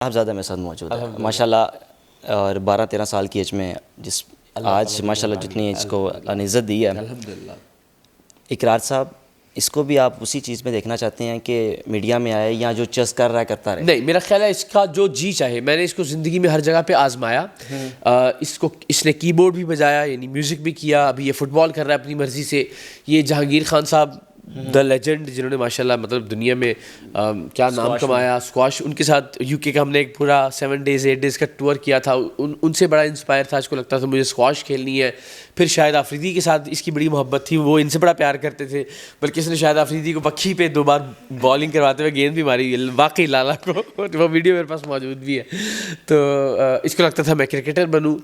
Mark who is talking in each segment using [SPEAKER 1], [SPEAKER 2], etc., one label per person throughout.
[SPEAKER 1] آپ زیادہ میرے ساتھ موجود ہیں ماشاء اللہ، اور 12-13 سال کی ایج میں جس آج ماشاء اللہ جتنی ایج کو اللہ نے عزت دی ہے،
[SPEAKER 2] الحمدللہ.
[SPEAKER 1] اقرار صاحب اس کو بھی آپ اسی چیز میں دیکھنا چاہتے ہیں کہ میڈیا میں آئے یا جو چس کر رہا ہے کرتا رہے؟
[SPEAKER 2] نہیں، میرا خیال ہے اس کا جو جی چاہے. میں نے اس کو زندگی میں ہر جگہ پہ آزمایا. اس نے کی بورڈ بھی بجایا، یعنی میوزک بھی کیا. ابھی یہ فٹ بال کر رہا ہے اپنی مرضی سے. یہ جہانگیر خان صاحب دا لیجنڈ، جنہوں نے ماشاء اللہ مطلب دنیا میں کیا نام کمایا، اسکواش. ان کے ساتھ یو کے کا ہم نے ایک پورا 7 days 8 days کا ٹور کیا تھا. ان سے بڑا انسپائر تھا. اس کو لگتا تھا مجھے اسکواش کھیلنی ہے. پھر شاہد آفریدی کے ساتھ اس کی بڑی محبت تھی، وہ ان سے بڑا پیار کرتے تھے. بلکہ اس نے شاہد آفریدی کو پکھی پہ 2 بار بالنگ کرواتے ہوئے گیند بھی ماری واقعی لالا کو. وہ ویڈیو میرے پاس موجود بھی ہے. تو اس کو لگتا تھا میں کرکٹر بنوں.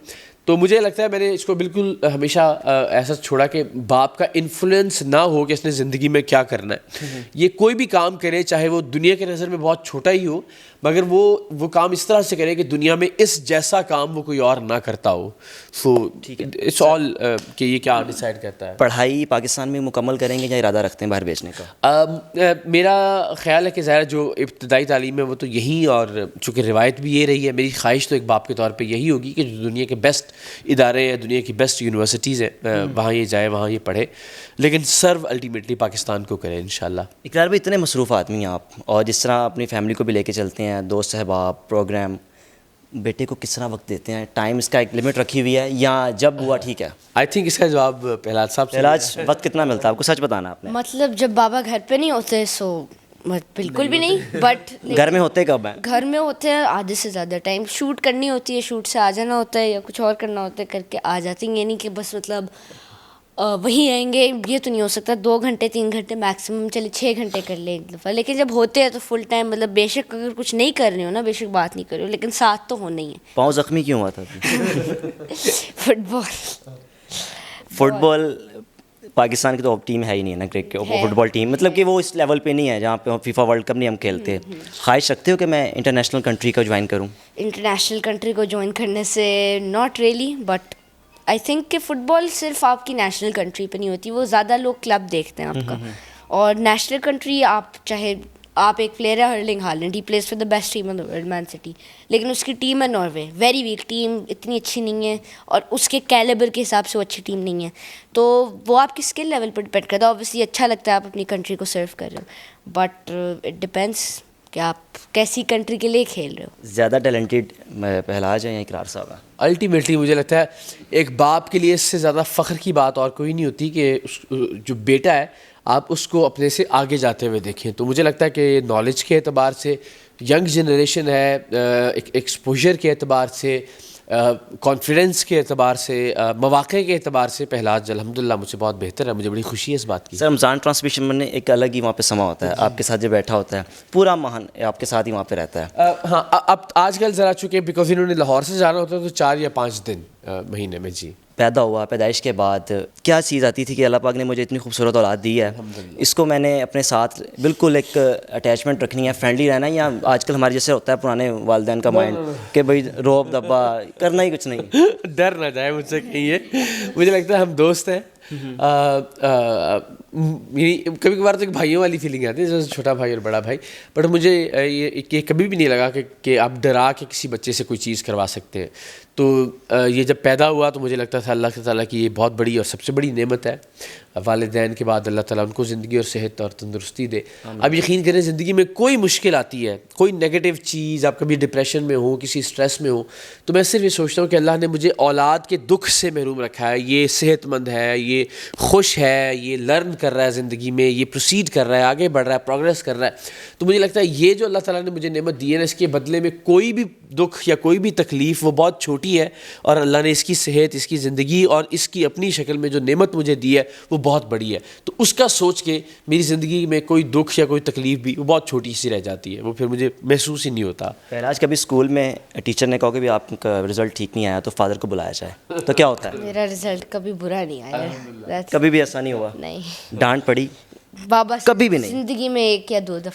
[SPEAKER 2] تو مجھے لگتا ہے میں نے اس کو بالکل ہمیشہ ایسا چھوڑا کہ باپ کا انفلوئنس نہ ہو کہ اس نے زندگی میں کیا کرنا ہے. یہ کوئی بھی کام کرے، چاہے وہ دنیا کے نظر میں بہت چھوٹا ہی ہو، مگر وہ کام اس طرح سے کرے کہ دنیا میں اس جیسا کام وہ کوئی اور نہ کرتا ہو. سو اٹس آل کہ یہ کیا ڈیسائیڈ کرتا ہے.
[SPEAKER 1] پڑھائی پاکستان میں مکمل کریں گے یا ارادہ رکھتے ہیں باہر بھیجنے کا؟
[SPEAKER 2] میرا خیال ہے کہ ظاہر جو ابتدائی تعلیم ہے وہ تو یہی، اور چونکہ روایت بھی یہ رہی ہے، میری خواہش تو ایک باپ کے طور پہ یہی ہوگی کہ جو دنیا کے بیسٹ ادارے ہیں، دنیا کی بیسٹ یونیورسٹیز ہیں، وہاں یہ جائے، وہاں یہ پڑھے، لیکن سرو الٹیمیٹلی پاکستان کو کرے انشاءاللہ.
[SPEAKER 1] اقرار بھائی اتنے مصروف آدمی ہیں آپ، اور جس طرح اپنی فیملی کو بھی لے کے چلتے ہیں، دوست احباب، پروگرام، بیٹے کو کس طرح وقت دیتے ہیں؟ ٹائم اس کا ایک لمٹ رکھی ہوئی ہے یا جب ہوا ٹھیک ہے؟
[SPEAKER 2] آئی تھنک اس کا جواب پہلاج صاحب سے.
[SPEAKER 1] پہلاج وقت کتنا ملتا ہے آپ کو؟ سچ بتانا آپ نے.
[SPEAKER 3] مطلب جب بابا گھر پہ نہیں ہوتے سو بالکل بھی نہیں، بٹ
[SPEAKER 1] گھر میں ہوتے کب ہیں؟
[SPEAKER 3] گھر میں ہوتے ہیں آدھے سے زیادہ ٹائم. شوٹ کرنی ہوتی ہے، شوٹ سے آ جانا ہوتا ہے، یا کچھ اور کرنا ہوتا ہے کر کے آ جاتی ہیں. یہ نہیں کہ بس مطلب وہیں رہیں گے، یہ تو نہیں ہو سکتا. 2 گھنٹے 3 گھنٹے میکسیمم، چلے 6 گھنٹے کر لیں ایک دفعہ. لیکن جب ہوتے ہیں تو فل ٹائم، مطلب بے شک اگر کچھ نہیں کر رہے ہو نا، بے شک بات نہیں کر رہے ہو، لیکن ساتھ تو ہونا ہی ہے.
[SPEAKER 1] پاؤں زخمی کیوں ہوا تھا؟ فٹ بال پاکستان کی تو ٹیم ہے ہی نہیں ہے نا، کرکٹ فٹ بال ٹیم، مطلب کہ وہ اس لیول پہ نہیں ہے جہاں پہ فیفا ورلڈ کپ نہیں ہم کھیلتے. خواہش رکھتے ہو کہ میں انٹرنیشنل کنٹری کو جوائن کروں؟
[SPEAKER 3] انٹرنیشنل کنٹری کو جوائن کرنے سے not really, but I think کہ فٹ بال صرف آپ کی نیشنل کنٹری پہ نہیں ہوتی، وہ زیادہ لوگ کلب دیکھتے ہیں آپ کا. اور نیشنل کنٹری آپ چاہے آپ ایک پلیئر ہے Erling Haaland, he plays for the best team in the world, Man City, لیکن اس کی ٹیم ہے ناروے، ویری ویک ٹیم، اتنی اچھی نہیں ہے، اور اس کے کیلیبر کے حساب سے وہ اچھی ٹیم نہیں ہے. تو وہ آپ کی اسکل لیول پر ڈپینڈ کرتا ہے. اوبویسلی اچھا لگتا ہے آپ اپنی کنٹری کو سرو کر رہے ہو، بٹ اٹ ڈپینڈس کہ آپ کیسی کنٹری کے لیے کھیل رہے ہو.
[SPEAKER 1] زیادہ ٹیلنٹڈ پہلاج ہیں یا اقرار صاحب ہیں؟
[SPEAKER 2] الٹیمیٹلی مجھے لگتا ہے ایک باپ کے لیے اس سے زیادہ فخر کی بات اور کوئی نہیں ہوتی کہ جو بیٹا ہے آپ اس کو اپنے سے آگے جاتے ہوئے دیکھیں. تو مجھے لگتا ہے کہ نالج کے اعتبار سے ینگ جنریشن ہے، ایکسپوجر کے اعتبار سے، کانفیڈنس کے اعتبار سے، مواقع کے اعتبار سے پہلاج الحمدللہ مجھ سے بہت بہتر ہے. مجھے بڑی خوشی ہے اس بات کی.
[SPEAKER 1] سر رمضان ٹرانسمیشن میں ایک الگ ہی وہاں پہ سما ہوتا ہے، آپ کے ساتھ جو بیٹھا ہوتا ہے پورا ماہن آپ کے ساتھ ہی وہاں پہ رہتا ہے.
[SPEAKER 2] ہاں، اب آج کل ذرا چونکہ بیکاز انہوں نے لاہور سے جانا ہوتا ہے تو 4 یا 5 دن مہینے میں. جی
[SPEAKER 1] پیدا ہوا، پیدائش کے بعد کیا چیز آتی تھی کہ اللہ پاک نے مجھے اتنی خوبصورت اولاد دی ہے، اس کو میں نے اپنے ساتھ بالکل ایک اٹیچمنٹ رکھنی ہے، فرینڈلی رہنا ہے، یا آج کل ہمارے جیسے ہوتا ہے پرانے والدین کا مائنڈ کہ بھائی روب دبا کرنا ہی کچھ نہیں؟
[SPEAKER 2] ڈر نہ جائے مجھ سے کہیے، مجھے لگتا ہے ہم دوست ہیں. کبھی کبھار تو ایک بھائیوں والی فیلنگ آتی ہے، جیسے چھوٹا بھائی اور بڑا بھائی. بٹ مجھے یہ کبھی بھی نہیں لگا کہ آپ ڈرا کے کسی بچے سے کوئی چیز کروا سکتے ہیں. تو یہ جب پیدا ہوا تو مجھے لگتا تھا اللہ تعالیٰ کی یہ بہت بڑی اور سب سے بڑی نعمت ہے. والدین کے بعد اللہ تعالیٰ ان کو زندگی اور صحت اور تندرستی دے. اب یقین کریں زندگی میں کوئی مشکل آتی ہے، کوئی نیگیٹو چیز، آپ کبھی ڈپریشن میں ہو، کسی اسٹریس میں ہو، تو میں صرف یہ سوچتا ہوں کہ اللہ نے مجھے اولاد کے دکھ سے محروم رکھا ہے. یہ صحت مند ہے، یہ خوش ہے، یہ لرن کر رہا ہے زندگی میں، یہ پروسیڈ کر رہا ہے، آگے بڑھ رہا ہے، پروگریس کر رہا ہے. تو مجھے لگتا ہے یہ جو اللہ تعالیٰ نے مجھے نعمت دی ہے نا، اس کے بدلے میں کوئی بھی دکھ یا کوئی بھی تکلیف وہ بہت چھوٹی ہے، اور اللہ نے اس کی صحت، اس کی زندگی اور اس کی اپنی شکل میں جو نعمت مجھے دی ہے وہ بہت بڑی ہے. تو اس کا سوچ کے میری زندگی میں کوئی دکھ یا کوئی تکلیف بھی وہ بہت چھوٹی سی رہ جاتی ہے، وہ پھر مجھے محسوس ہی نہیں ہوتا.
[SPEAKER 1] پہلاج کبھی اسکول میں ٹیچر نے کہا کہ بھی آپ کا رزلٹ ٹھیک نہیں آیا تو فادر کو بلایا جائے تو کیا ہوتا ہے؟
[SPEAKER 3] میرا رزلٹ کبھی برا نہیں آیا.
[SPEAKER 1] کبھی بھی ایسا نہیں ہوا؟
[SPEAKER 3] نہیں.
[SPEAKER 1] ڈانٹ پڑی؟
[SPEAKER 3] بابا
[SPEAKER 1] کبھی بھی نہیں؟
[SPEAKER 3] زندگی میں 1 یا 2 دفعہ